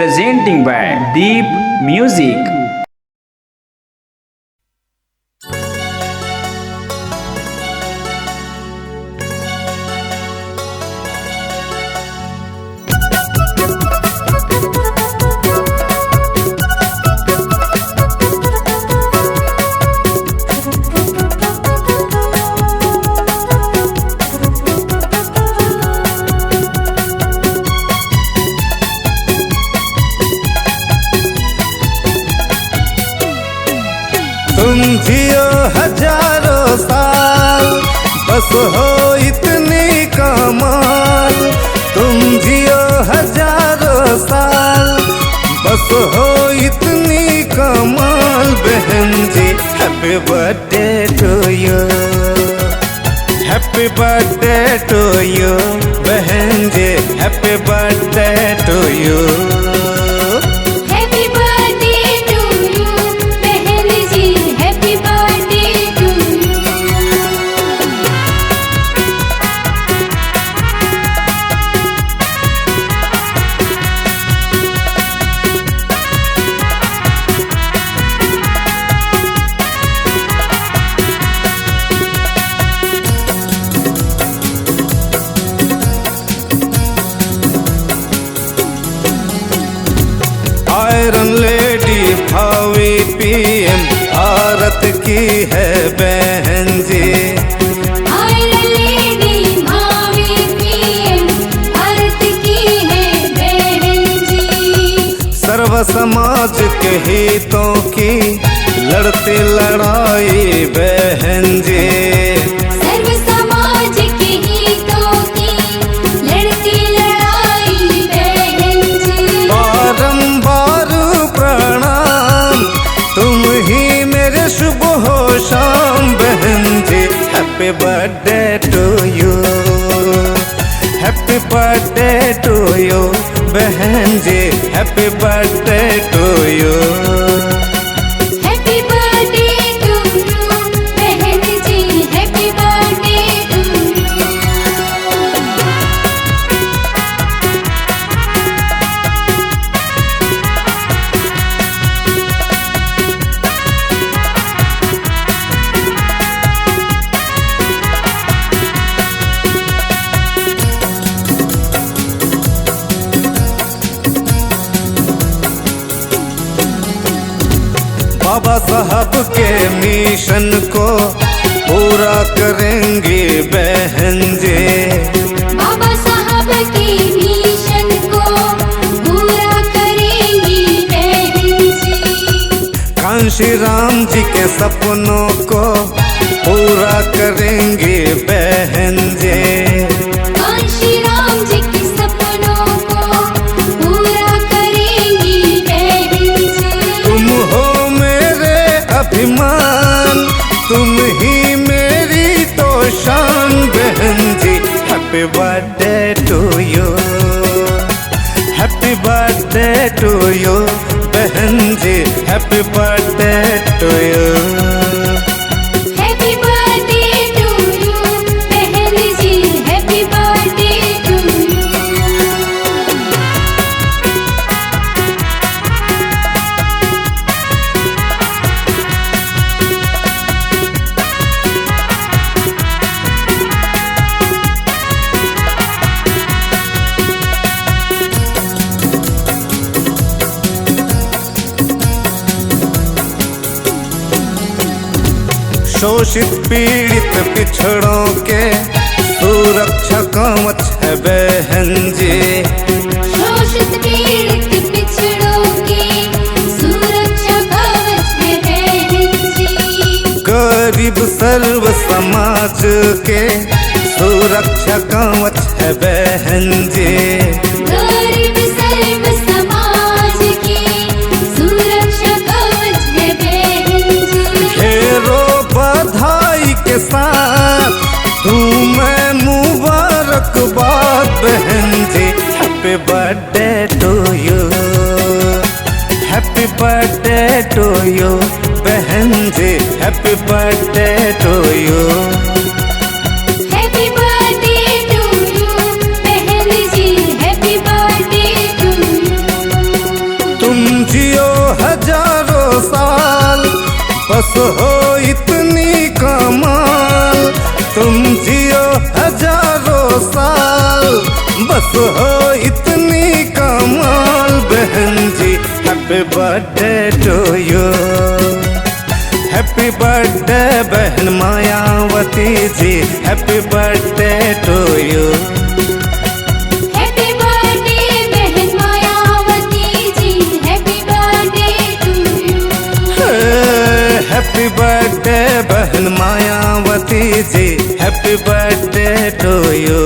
presenting by Deep Music. तुम जियो हजारों साल, बस हो इतनी कमाल। तुम जियो हजारों साल, बस हो इतनी कमाल। बहन जी happy birthday to you, happy birthday to you. बहन जी happy birthday to you. Iron lady भावी पीएम भारत की है बहन जी। आयरन लेडी भावी पीएम भारत की है बहन जी। सर्व समाज के हितों की लड़ती लड़ाई बहन जी। सर्व समाज के हितों की लड़ती लड़ाई बहन जी। बारंबार प्रणाम, तुम ही मेरे शुभ हो शाम। बहन जी happy birthday to you, happy birthday to you. बहन जी happy birthday to you. Happy birthday to you बहन जी, हैप्पी बर्थडे टू यू। बाबा साहब के मिशन को पूरा करेंगे बहन जी। बाबा साहब के मिशन को पूरा करेंगी बहन जी। कांशी राम जी के सपनों को पूरा करेंगे बहन जी। कांशी राम जी के सपनों को पूरा करेंगी बहन जी। तुम हो मेरे अभिमान, तुम ही मेरी तो शान। बहन जी happy birthday to you, happy birthday to you. बहन जी happy birthday to you. Happy birthday to you बहन जी, हैप्पी बर्थडे टू यू। शोषित पीड़ित पिछड़ों के सुरक्षा कवच है बहन जी। शोषित पीड़ित पिछड़ों की सुरक्षा कवच है बहन जी। गरीब सर्व समाज के सुरक्षा कवच है बहन जी। गरीब सर्व समाज की सुरक्षा कवच है बहन जी। ढेरों बधाई के साथ तुम्हें मुबारकबाद बहन जी। Happy birthday to you, happy birthday to you. बहन जी happy birthday to you. Happy birthday to you बहन जी, हैप्पी बर्थडे टू यू। हो इतनी कमाल, तुम जियो हजारों साल, बस हो इतनी कमाल बहन जी। Happy birthday to you, happy birthday बहन Mayawati ji, happy birthday to you. Happy birthday बहन Mayawati ji, happy birthday to you. Happy birthday बहन Mayawati ji, happy birthday to you.